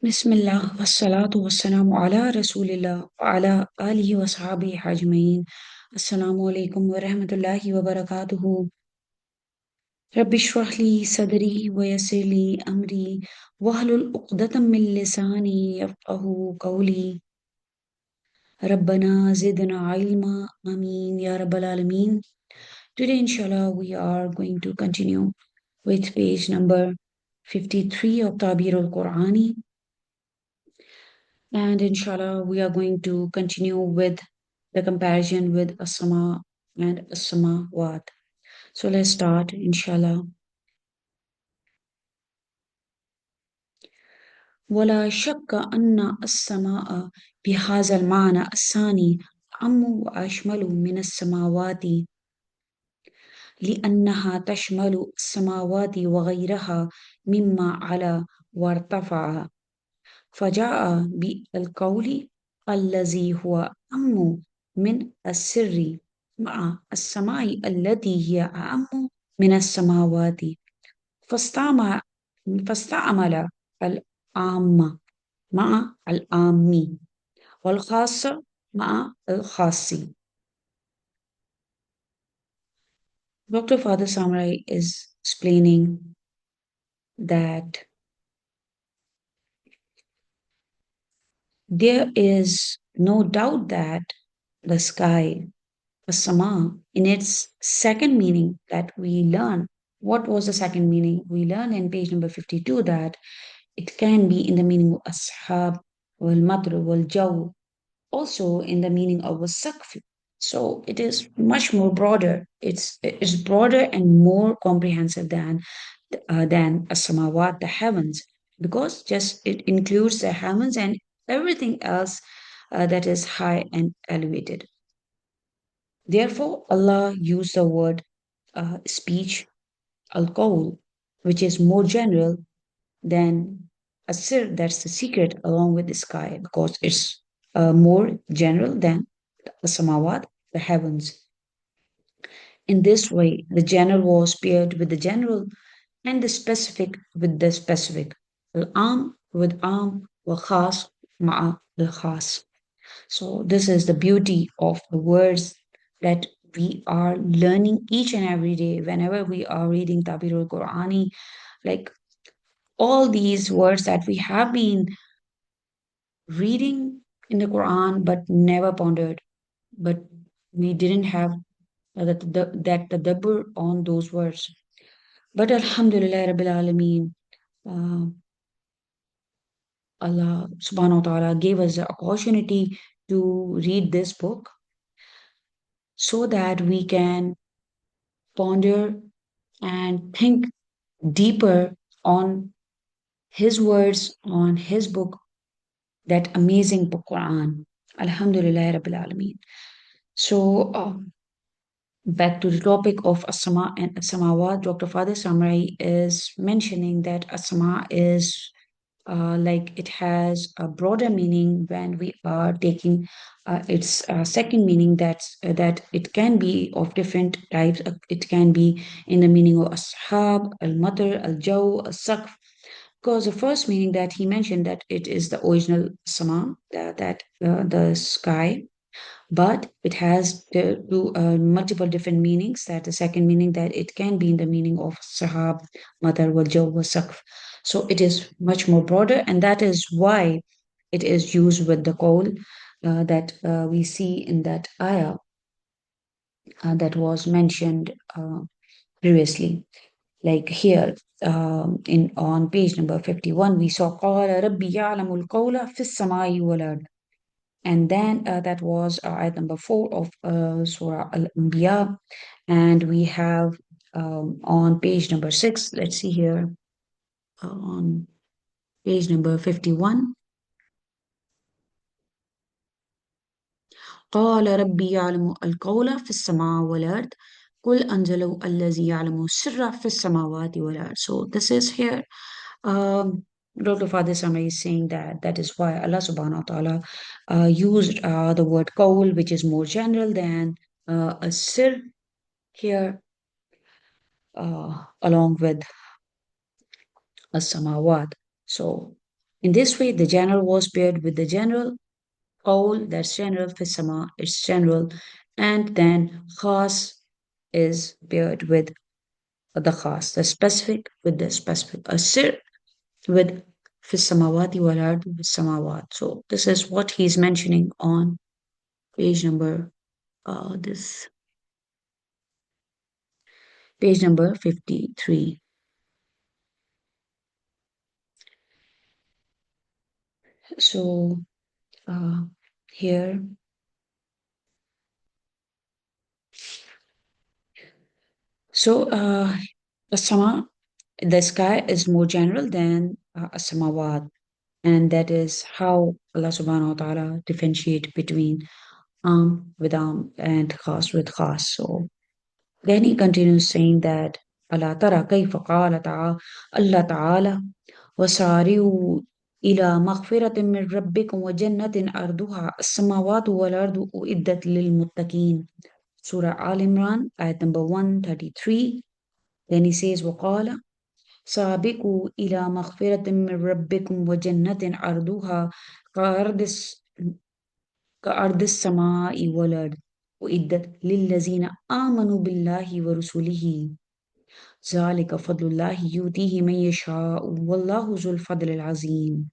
بسم الله والصلاة والسلام على رسول الله وعلى آله وصحبه أجمعين. السلام عليكم ورحمة الله وبركاته. رب اشرح لي صدري ويسر لي أمري واحلل عقدة من لساني يفقه قولي. ربنا زدنا علما آمين يا رب العالمين. Today inshallah we are going to continue with page number 53 of Tabir al-Qur'ani. And inshallah, we are going to continue with the comparison with Asama and Asamawat. So let's start, inshallah. ولا شك أن السماء بهذا المعنى الثاني أعم وأشمل من السماوات لأنها تشمل السماوات وغيرها مما على وارتفع فجاء بالقول الذي هو أعم من السر مع السماء التي هي أعم من السماوات فاستعمل فاستعمل العام مع العام والخاص مع الخاص. Dr. Father Samurai is explaining that there is no doubt that the sky Sama in its second meaning that we learn. What was the second meaning? We learn in page number 52 that it can be in the meaning of ashab, wal matr, wal jaw, also in the meaning of a sakf. So it is much more broader. It's broader and more comprehensive than as-samawat, the heavens, because just it includes the heavens and everything else that is high and elevated. Therefore, Allah used the word speech, al-qawl, which is more general than asir, that's the secret, along with the sky, because it's more general than the samawat, the heavens. In this way, the general was paired with the general and the specific with the specific. Al-am with am, wa khas ma'a al-khas. So, this is the beauty of the words that we are learning each and every day whenever we are reading Tabir al Qur'ani. Like all these words that we have been reading in the Quran but never pondered, but we didn't have that tadabbur on those words. But Alhamdulillah Rabbil Alameen, uh, Allah subhanahu wa ta'ala gave us the opportunity to read this book so that we can ponder and think deeper on his words, on his book, that amazing book, Quran. Alhamdulillah Rabbil Alameen. So, back to the topic of Asama and Asamawat, Dr. Father Samrai is mentioning that Asama is like it has a broader meaning when we are taking its second meaning that it can be of different types. It can be in the meaning of ashab, al-matar, al-jaw, al-saqf. Because the first meaning that he mentioned that it is the original sama, the sky, but it has two multiple different meanings. That the second meaning that it can be in the meaning of sahab, madar, wal jaw, wal saqf. So it is much more broader, and that is why it is used with the qawl that we see in that ayah that was mentioned previously. Like here in on page number 51, we saw قال ربي يعلم القول في السماء والأرض. And then that was ayat number 4 of Surah Al-Anbiya. And we have on page number 6, let's see here, on page number 51, قال ربي يعلم القول في السماء والأرض قل أنزله الذي يعلم السر في السماوات والأرض. So this is here. Dr. Father Sama is saying that that is why Allah subhanahu wa ta'ala used the word qawl, which is more general than a sir here, along with a samawat. So In this way, the general was paired with the general, all that's general في السماء is general, and then khas is paired with the khas, the specific with the specific. Sir with في السماوات والأرض بالسماوات. So this is what he's mentioning on page number this page number 53. So uh, here, so the sama, the sky is more general than samawat, and that is how Allah Subhanahu wa Taala differentiate between with and khas with khas. So then he continues saying that Allah tara kayfa qala ta'ala Allah Ta'ala وسارعوا إلى مغفرة من ربكم وجنة أرضها السماوات والأرض أعدت للمتقين. Surah Al Imran, ayat number 133. Then he says, وقال سابقوا إلى مغفرة من ربكم وجنة أرضها كأرض كأرض السماء والأرض أعدت للذين آمنوا بالله ورسله ذلك فضل الله يؤتيه من يشاء والله ذو الفضل العظيم.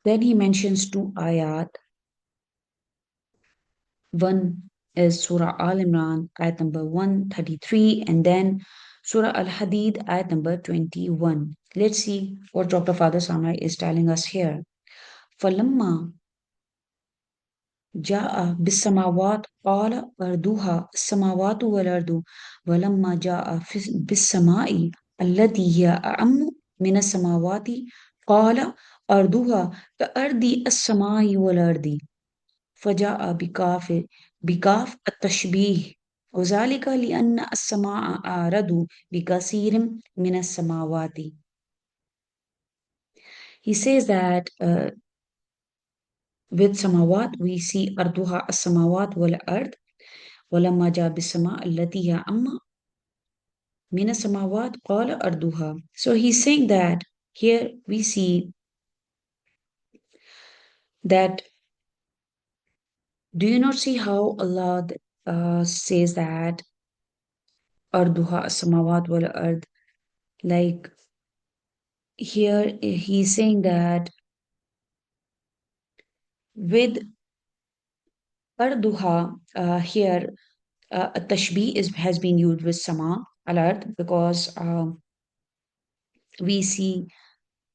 Then he mentions two ayat. One is Surah Al Imran, ayat number 133, and then Surah Al Hadid, ayat number 21. Let's see what Dr. Father Samai is telling us here. فَلَمَّا جاء بالسماوات قال أرضها السماوات والأرض ولما جاء بالسماء التي هي أعم من السماوات قال أرضها كأرض السماء والأرض فجاء بكاف التشبيه وذلك لأن السماء أعرض بكثير من السماوات. He says that with samawat we see أرضها السماوات والأرض ولما جاء بالسماء التي هي أما من السماوات قال أرضها. So he's saying that here we see that do you not see how Allah says that أرضها السماوات والأرض, like here he's saying that with أرضها here a tashbih has been used with sama al because we see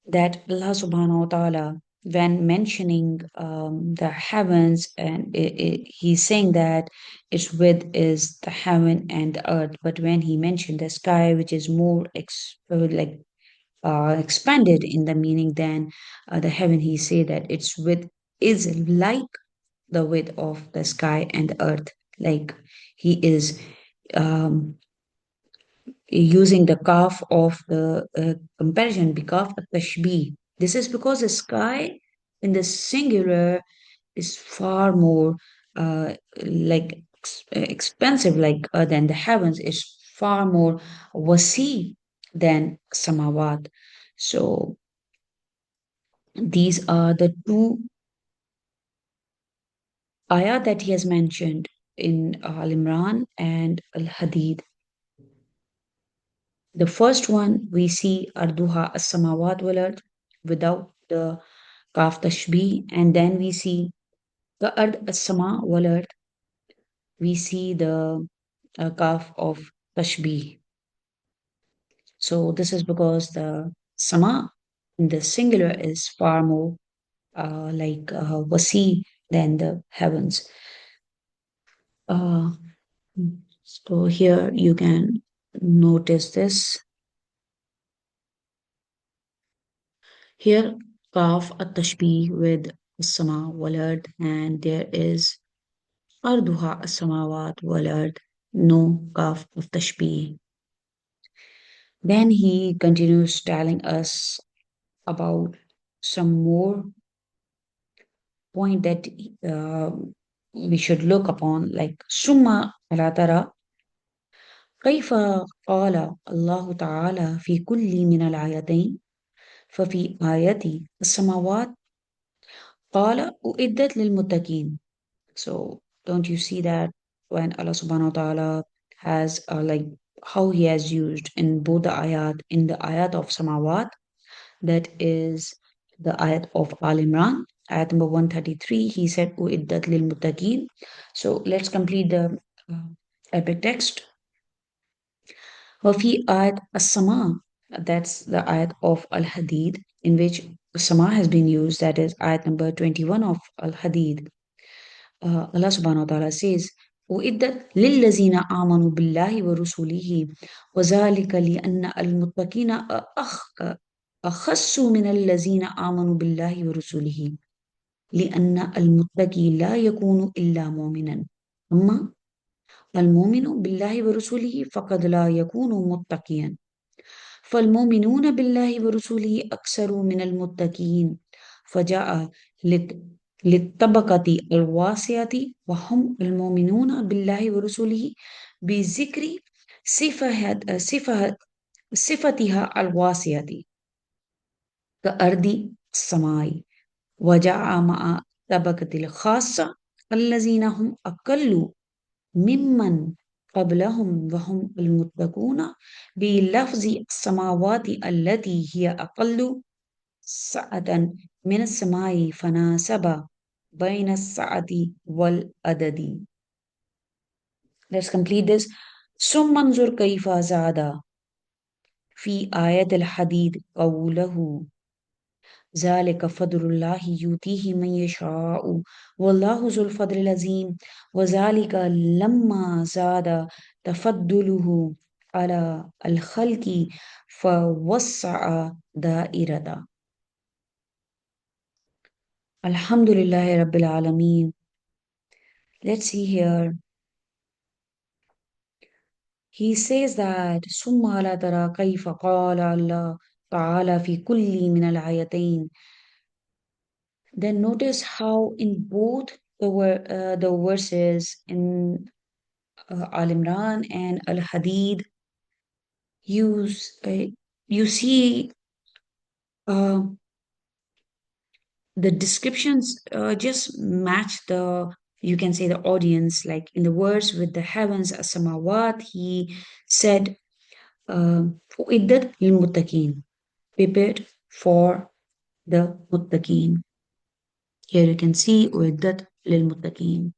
that Allah subhanahu wa ta'ala, when mentioning the heavens, and he's saying that its width is the heaven and the earth, but when he mentioned the sky, which is more expanded in the meaning than the heaven, he say that its width is like the width of the sky and the earth. Like he is um, using the kaf of the comparison, bikaf at-tashbih. This is because the sky in the singular is far more like expensive, like than the heavens. Is far more wasi than samawat. So these are the two ayat that he has mentioned in Al Imran and Al Hadid. The first one we see Arduha as-samawat wal ard without the kaf tashbih, and then we see the ard as-sama wal ard. We see the kaf of tashbih. So this is because the sama in the singular is far more wasi than the heavens. Uh, so here you can notice this. Here, kaf at-tashbih with sama walad, and there is arduha as-samawat walad, no kaf of tashbih. Then he continues telling us about some more point that uh, we should look upon, like summa alatara كيف قال الله تعالى في كل من الآيتين؟ ففي آية السماوات قال أعدت للمتقين. So don't you see that when Allah subhanahu wa ta'ala has like how he has used in both the ayat, in the ayat of Samawat, that is the ayat of Al Imran, ayat number 133, he said Uiddat lil muttaqeen. So let's complete the uh, epic text. وفي ayat as-sama, that's the ayat of Al-Hadid, in which Sama has been used, that is ayat number 21 of Al-Hadid. Allah subhanahu wa ta'ala says, وَإِدَّتْ لِلَّذِينَ آمَنُوا بِاللَّهِ وَرُسُلِهِ وَذَلِكَ لِأَنَّ الْمُتَّقِينَ أخص من الذين آمنوا بالله ورسله لأن المتقي لا يكون إلا مؤمنا أما المؤمن بالله ورسله فقد لا يكون متقيا فالمؤمنون بالله ورسله أكثر من المتقين فجاء لت- للطبقة الواسعة وهم المؤمنون بالله ورسله بذكر صفة صفتها الواسعة كأرض السماء وجاء مع طبقة الخاصة الذين هم أقل ممن قبلهم وهم المتقون بلفظ السماوات التي هي أقل سعة من السماء فناسب بين السعة والعدد. Let's complete this. ثم انظر كيف زاد في آية الحديد قوله ذلك فضل الله يؤتيه من يشاء والله ذو الفضل العظيم وذلك لما زاد تفضله على الخلق فوسع دائرته. Alhamdulillah Rabbil Alameen. Let's see here. He says that ثم لا ترى كيف قال الله تعالى في كل من الآيتين. Then notice how in both the verses in Al Imran and Al Hadid, you you see uh, the descriptions just match the, you can say, the audience. Like in the verse with the heavens as samawat, he said "Uiddat lil muttaqin," prepared for the muttaqin. Here you can see "Uiddat lil muttaqin."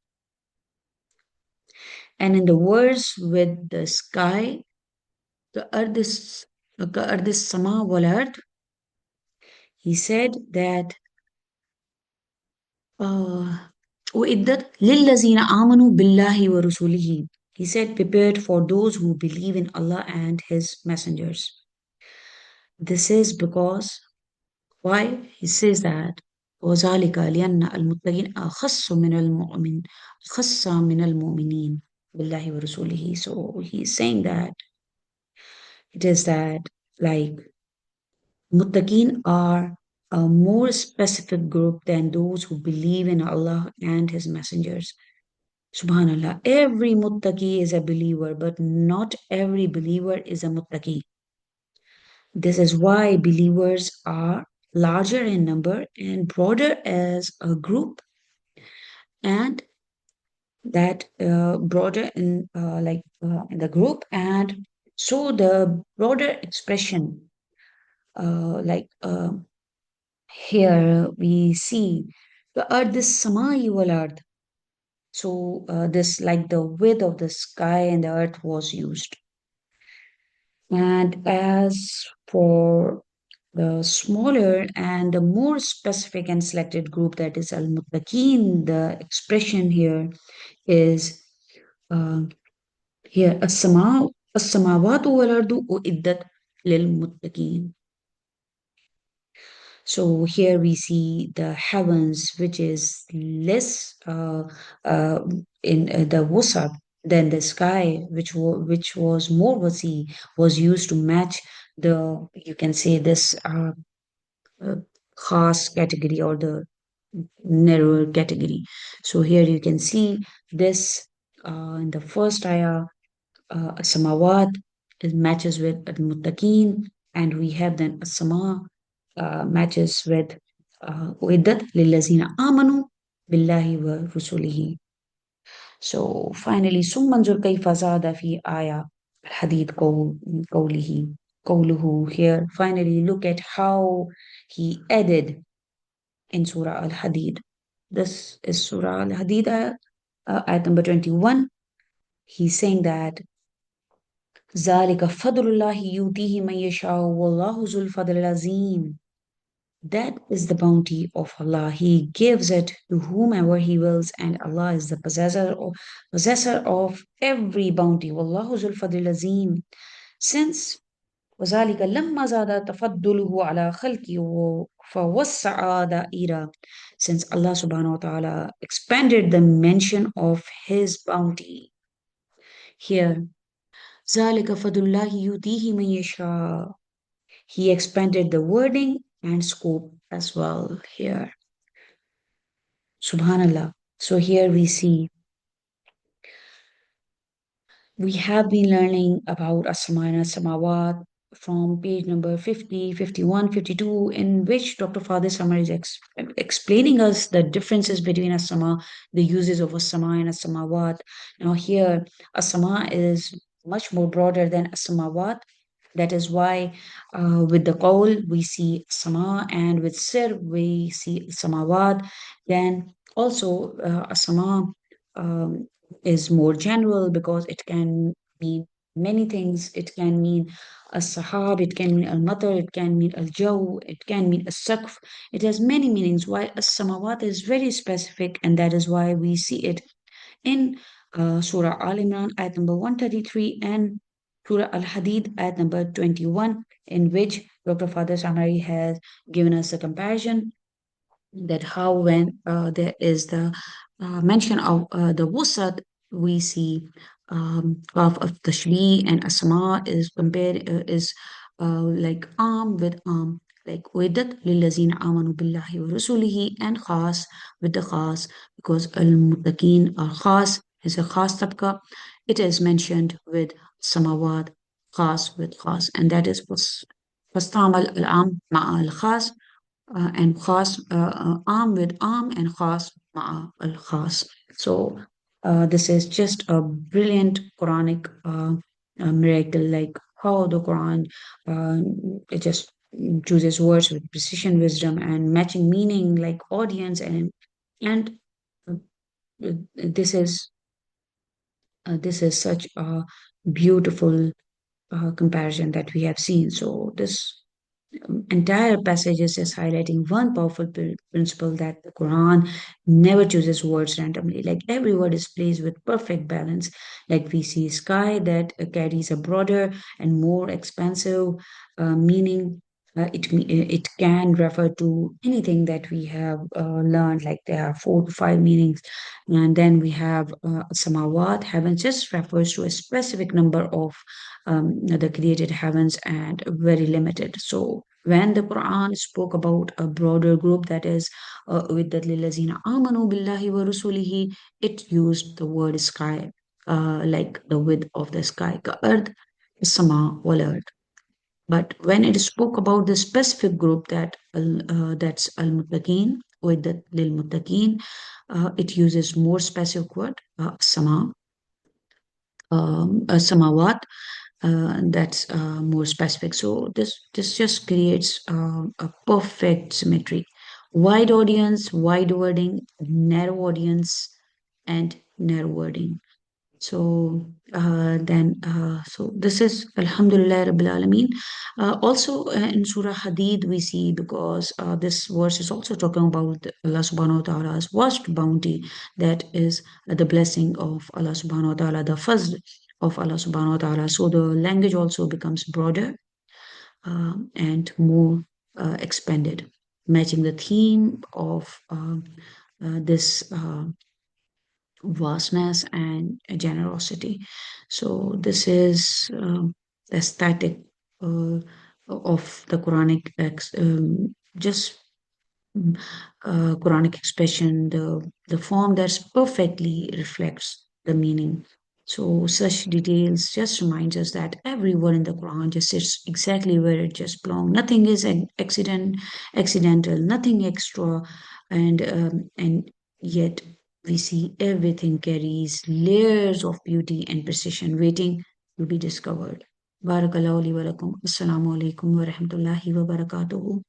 And in the verse with the sky, the earth is sama wal ard, he said that وَإِدَّتْ لِلَّذِينَ آمَنُوا بِاللَّهِ وَرُسُلِهِ. He said, prepared for those who believe in Allah and His messengers. This is because, why? He says that, وَذَلِكَ لِأَنَّ الْمُتَّقِينَ أَخَصُّ مِنَ الْمُؤْمِنِ أَخَصَّ مِنَ الْمُؤْمِنِينَ بِاللَّهِ وَرُسُلِهِ. So he's saying that it is that, like, muttaqin are a more specific group than those who believe in Allah and His messengers. Subhanallah, every muttaqi is a believer, but not every believer is a muttaqi. This is why believers are larger in number and broader as a group, and that broader in the group, and so the broader expression, like here we see the earth is samai wal ard. So this, like, the width of the sky and the earth was used. And as for the smaller and the more specific and selected group, that is al muttaqin, the expression here is uh, here as-samawatu wal ardu uiddat lil muttaqin. So here we see the heavens, which is less uh, in the wasat than the sky, which was more wasi, was used to match the, you can say, this uh, khas category or the narrower category. So here you can see this in the first ayah. Samawat, it matches with al-Muttaqeen, and we have then As-Sama matches with Uiddat lillazina amanu billahi wa rusulihi. So finally, ثم انظر كيف زاد في آية الحديد قوله here. Finally, look at how he added in Surah Al-Hadid. This is Surah Al-Hadid, ayat number 21. He's saying that ذلك فضل الله يؤتيه من يشاء والله ذو الفضل العظيم. That is the bounty of Allah. He gives it to whomever He wills, and Allah is the possessor of every bounty. Wallahu zul fadlil azim. Since وذلك لما زاد تفضله على خلقه فوسع دائرة. Since Allah subhanahu wa ta'ala expanded the mention of His bounty here. ذلك فضل الله يؤتيه من يشاء. He expanded the wording and scope as well here. Subhanallah. So here we see we have been learning about Asma and Samawat from page number 50, 51, 52, in which Dr. Father Samar is explaining us the differences between Asma, the uses of Asma and Samawat. Now here, Asma is much more broader than Samawat. That is why with the qawl we see sama, and with sir we see samawat. Then also asama um, is more general because it can mean many things. It can mean as-sahab, it can mean al-matar, it can mean al-jaw, it can mean as-saqf. It has many meanings. While as-samawat is very specific, and that is why we see it in Surah Al Imran, ayat number 133, and Surah Al Hadid, ayat number 21, in which Dr. Father Samari has given us a comparison that how when there is the mention of the wusat, we see of tashbih and asma is compared is like arm with arm, like wedat lillazina amanu billahi wa rasulihi, and khas with the khas, because al muttaqin are khas is a khas tabka. It is mentioned with samawat, khas with khas, and that is was فاستعمل العام مع الخاص and khas arm with arm and khas ma'a al khas. So this is just a brilliant Quranic miracle, like how the Quran it just chooses words with precision, wisdom, and matching meaning, like audience, and uh, this is such a beautiful comparison that we have seen. So this entire passage is just highlighting one powerful principle, that the Quran never chooses words randomly. Like every word is placed with perfect balance. Like we see sky that carries a broader and more expansive meaning. It can refer to anything that we have learned. Like there are 4 to 5 meanings, and then we have samawat. Heaven just refers to a specific number of the created heavens, and very limited. So when the Quran spoke about a broader group, that is with the lillazina amanu billahi wa rusulihi, it used the word sky, like the width of the sky, ka ard, sama wal ard. But when it spoke about the specific group that's al-muttaqin, with the lil muttaqin, it uses more specific word, samawat, that's more specific. So this just creates a perfect symmetry. Wide audience, wide wording, narrow audience, and narrow wording. So this is Alhamdulillah Rabbil Alameen. Also in Surah Hadid we see, because this verse is also talking about Allah subhanahu wa ta'ala's vast bounty, that is the blessing of Allah subhanahu wa ta'ala, the fazl of Allah subhanahu wa ta'ala. So the language also becomes broader and more expanded, matching the theme of this vastness and generosity. So this is the aesthetic of the Quranic just Quranic expression, the form that perfectly reflects the meaning. So such details just reminds us that every word in the Quran just sits exactly where it just belongs. Nothing is an accidental, nothing extra, and yet we see everything carries layers of beauty and precision waiting to be discovered. Barakallahu li wa lakum. Assalamu alaikum wa rahmatullahi wa barakatuhu.